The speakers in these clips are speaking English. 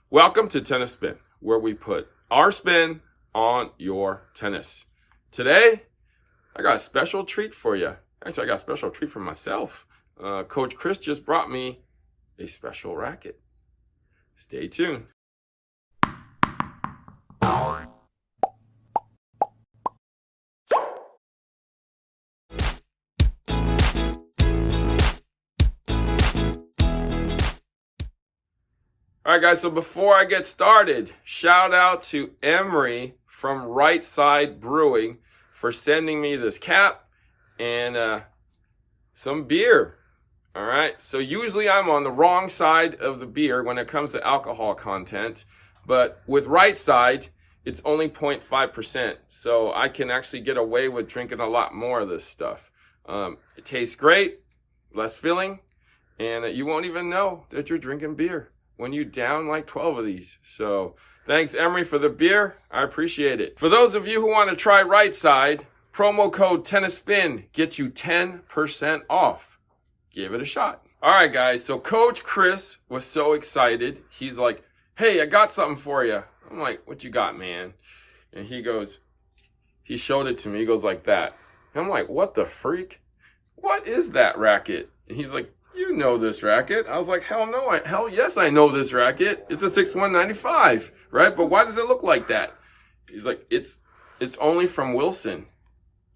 Welcome to Tennis Spin, where we put our spin on your tennis. Today, I got a special treat for you. Actually, I got a special treat for myself. Coach Chris just brought me a special racket. Stay tuned. All right, guys, so before I get started, shout out to Emree from Rightside Brewing for sending me this cap and some beer. All right, so usually I'm on the wrong side of the beer when it comes to alcohol content, but with Rightside, it's only 0.5%, so I can actually get away with drinking a lot more of this stuff. It tastes great, less filling, and you won't even know that you're drinking beer when you down like 12 of these. So thanks, Emree, for the beer. I appreciate it. For those of you who want to try Rightside, promo code TennisSpin gets you 10% off. Give it a shot. All right, guys. So Coach Chris was so excited. He's like, hey, I got something for you. I'm like, what you got, man? And he showed it to me. He goes like that. And I'm like, what the freak? What is that racket? And he's like, you know this racket. I was like, hell no, hell yes, I know this racket. It's a 6195, right? But why does it look like that? He's like, it's only from Wilson.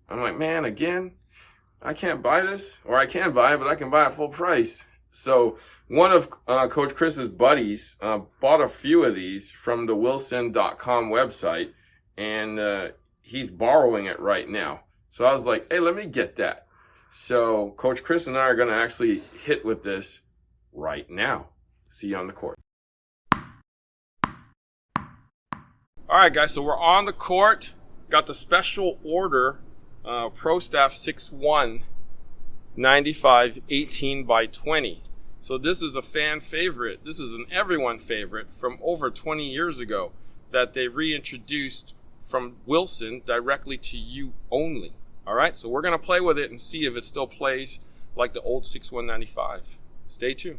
I'm like, man, again, I can't buy this, or I can buy it, but I can buy it full price. So one of Coach Chris's buddies bought a few of these from the wilson.com website, and he's borrowing it right now. So I was like, hey, let me get that. So Coach Chris and I are going to actually hit with this right now. See you on the court. All right, guys, so we're on the court. Got the special order Pro Staff 6'1", 95, 18 by 20. So this is a fan favorite. This is an everyone favorite from over 20 years ago that they reintroduced from Wilson directly to you only. All right, so we're going to play with it and see if it still plays like the old 6195. Stay tuned.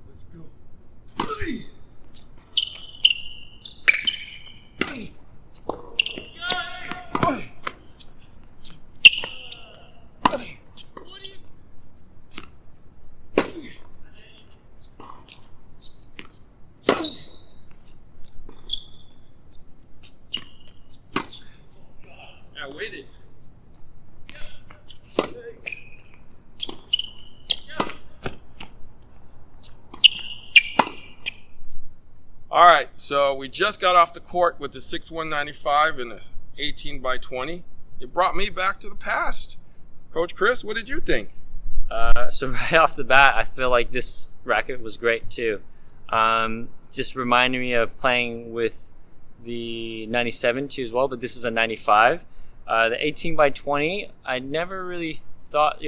Let's go. I waited. All right, so we just got off the court with the 6195 and the 18 by 20. It brought me back to the past. Coach Chris, what did you think? So right off the bat, I feel like this racket was great too. Just reminded me of playing with the 97 too as well, but this is a 95. The 18 by 20, I never really thought,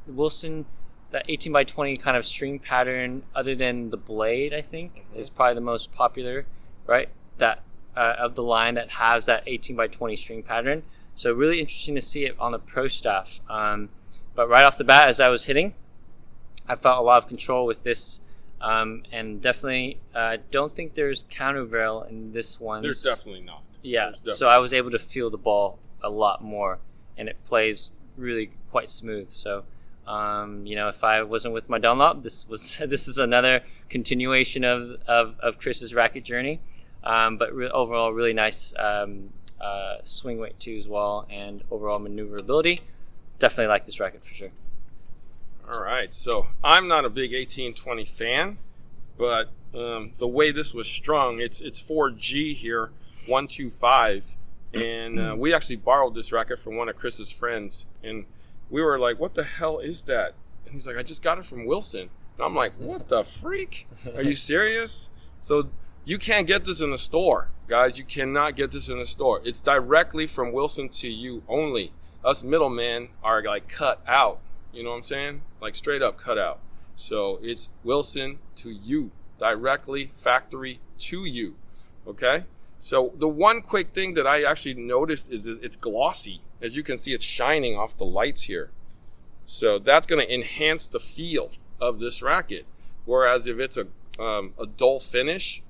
Wilson, that 18 by 20 kind of string pattern, other than the blade, I think, is probably the most popular, right? That of the line that has that 18 by 20 string pattern. So really interesting to see it on the pro staff. But right off the bat, as I was hitting, I felt a lot of control with this, and definitely don't think there's countervail in this one. There's definitely not. Yeah, so I was able to feel the ball a lot more, and it plays really quite smooth. So. If I wasn't with my Dunlop, this is another continuation of Chris's racket journey. But overall, really nice swing weight too as well, and overall maneuverability. Definitely like this racket for sure. All right, so I'm not a big 1820 fan, but the way this was strung, it's 4G here, 125, and we actually borrowed this racket from one of Chris's friends, and we were like, what the hell is that? And he's like, I just got it from Wilson. And I'm like, what the freak? Are you serious? So You can't get this in the store, guys. You cannot get this in the store. It's directly from Wilson to you only. Us middlemen are like cut out. You know what I'm saying? Like straight up cut out. So it's Wilson to you, directly factory to you. Okay? So the one quick thing that I actually noticed is that it's glossy. As you can see, it's shining off the lights here. So that's going to enhance the feel of this racket. Whereas if it's a dull finish,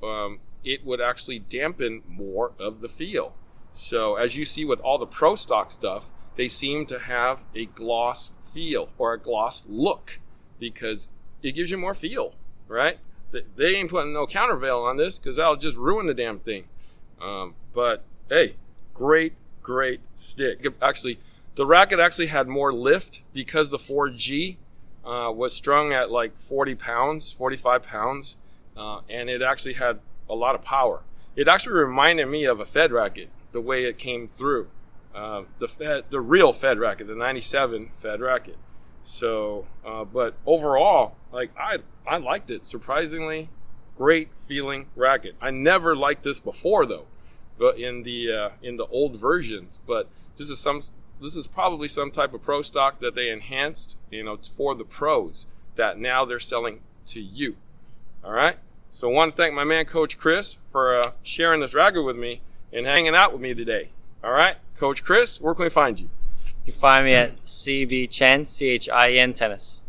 it would actually dampen more of the feel. So as you see with all the Pro Stock stuff, they seem to have a gloss feel or a gloss look because it gives you more feel, right? They ain't putting no countervail on this because that'll just ruin the damn thing. But hey, great stick. Actually, the racket actually had more lift because the 4G was strung at like 40 pounds, 45 pounds, and it actually had a lot of power. It actually reminded me of a Fed racket, the way it came through. The real Fed racket, the 97 Fed racket. So, but overall, like I liked it. Surprisingly, great feeling racket. I never liked this before though, but in the old versions. But this is probably some type of Pro Stock that they enhanced, for the pros that now they're selling to you. All right. So I want to thank my man, Coach Chris, for sharing this racket with me and hanging out with me today. All right. Coach Chris, where can we find you? You can find me at CB Chien, CHIEN Tennis.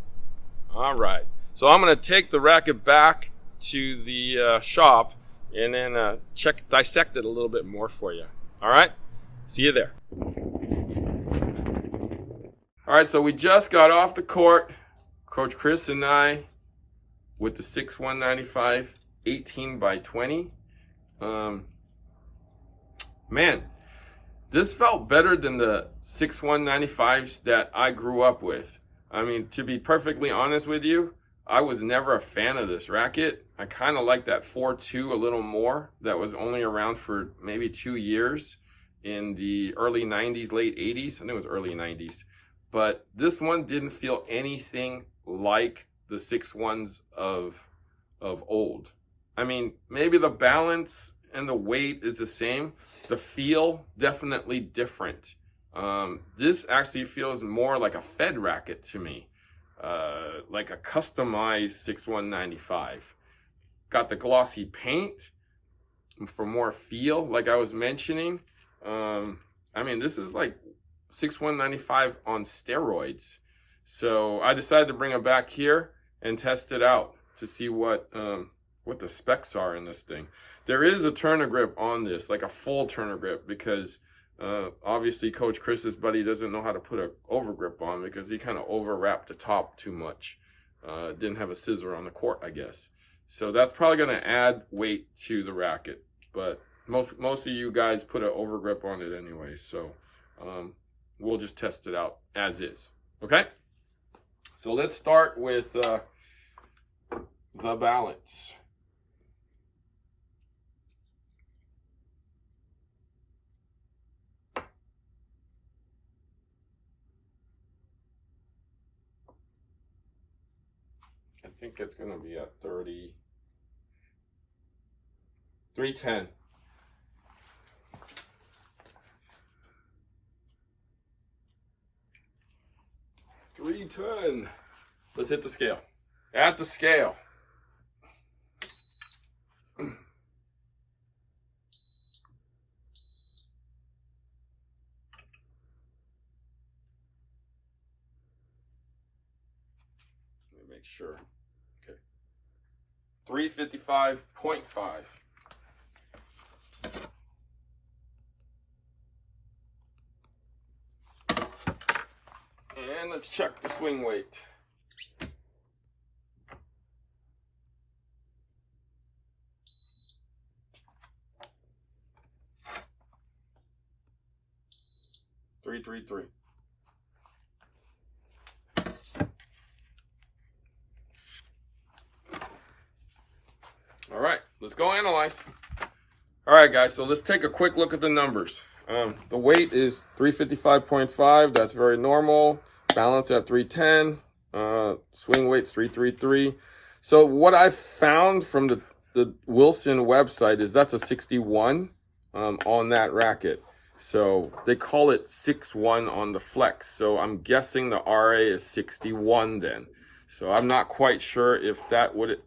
All right. So I'm going to take the racket back to the shop and then dissect it a little bit more for you. All right. See you there. All right. So we just got off the court. Coach Chris and I with the 6-195 18x20. Man, this felt better than the 6-195s that I grew up with. I mean, to be perfectly honest with you, I was never a fan of this racket. I kind of like that 4-2 a little more. That was only around for maybe 2 years in the early 90s, late 80s. I think it was early 90s. But this one didn't feel anything like the 6-1s of old. I mean, maybe the balance and the weight is the same. The feel, definitely different. This actually feels more like a Fed racket to me. Like a customized 6-195. Got the glossy paint for more feel, like I was mentioning. I mean, this is like 6-195 on steroids. So I decided to bring it back here and test it out to see what the specs are in this thing. There is a turner grip on this, like a full turner grip, because obviously Coach Chris's buddy doesn't know how to put an over grip on because he kind of overwrapped the top too much. Didn't have a scissor on the court, I guess. So that's probably going to add weight to the racket. But most of you guys put an over grip on it anyway. So we'll just test it out as is. Okay? So let's start with the balance. I think it's going to be at 310. Let's hit the scale. At the scale. Let me make sure. Okay. 355.5. And let's check the swing weight. .333. All right, let's go analyze. All right, guys, so let's take a quick look at the numbers. The weight is 355.5. That's very normal. Balance at 310. Swing weight's 333. So what I found from the the Wilson website is that's a 61 on that racket. So they call it 6-1 on the flex. So I'm guessing the RA is 61 then. So I'm not quite sure if that would it.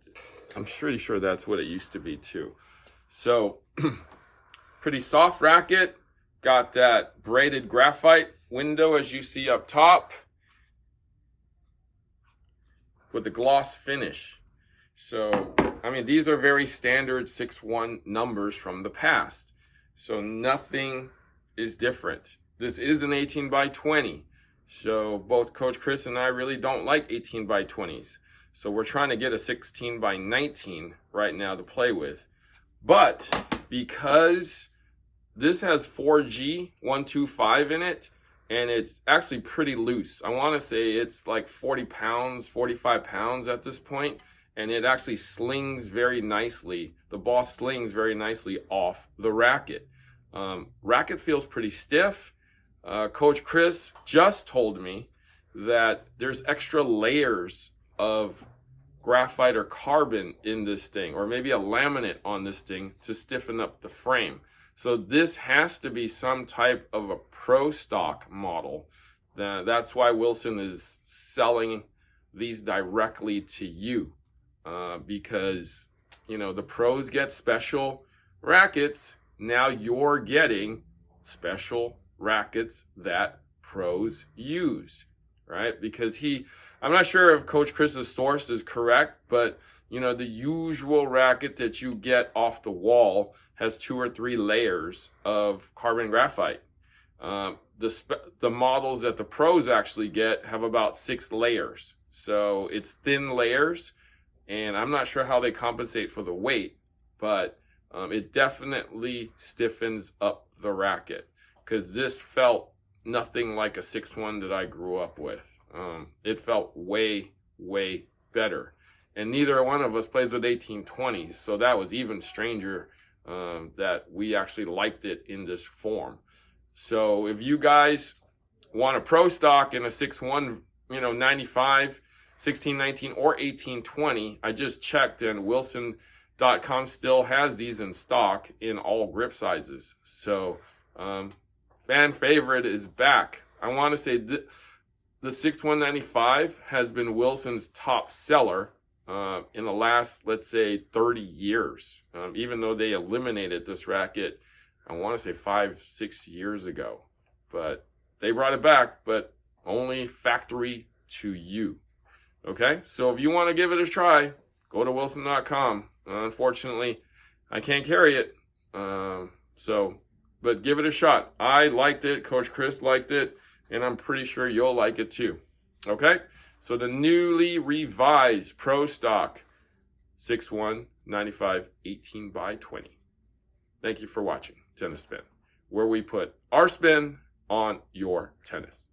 I'm pretty sure that's what it used to be too. So pretty soft racket. Got that braided graphite window as you see up top with the gloss finish. So, I mean, these are very standard 6-1 numbers from the past. So nothing is different. This is an 18 by 20. So both Coach Chris and I really don't like 18 by 20s. So we're trying to get a 16 by 19 right now to play with. But because this has 4G 125 in it, and it's actually pretty loose. I want to say it's like 40 pounds, 45 pounds at this point, and it actually slings very nicely. The ball slings very nicely off the racket. Racket feels pretty stiff. Coach Chris just told me that there's extra layers of graphite or carbon in this thing, or maybe a laminate on this thing to stiffen up the frame. So this has to be some type of a pro stock model. That's why Wilson is selling these directly to you, because you know the pros get special rackets. Now you're getting special rackets that pros use, right? Because I'm not sure if Coach Chris's source is correct, but you know the usual racket that you get off the wall has 2 or 3 layers of carbon graphite. The models that the pros actually get have about 6 layers. So it's thin layers, and I'm not sure how they compensate for the weight, but it definitely stiffens up the racket, because this felt nothing like a 6-1 that I grew up with. It felt way, way better. And neither one of us plays with 1820s, so that was even stranger. That we actually liked it in this form. So if you guys want a pro stock in a 6-1, 95, 1619, or 1820, I just checked, and Wilson.com still has these in stock in all grip sizes. So fan favorite is back. I want to say the 6195 has been Wilson's top seller in the last, let's say, 30 years, even though they eliminated this racket, I want to say 5-6 years ago. But they brought it back, but only factory to you. Okay, so if you want to give it a try, go to Wilson.com. Unfortunately, I can't carry it. But give it a shot. I liked it. Coach Chris liked it. And I'm pretty sure you'll like it too. Okay? So the newly revised Pro Stock 6-1 95 18 by 20. Thank you for watching Tennis Spin, where we put our spin on your tennis.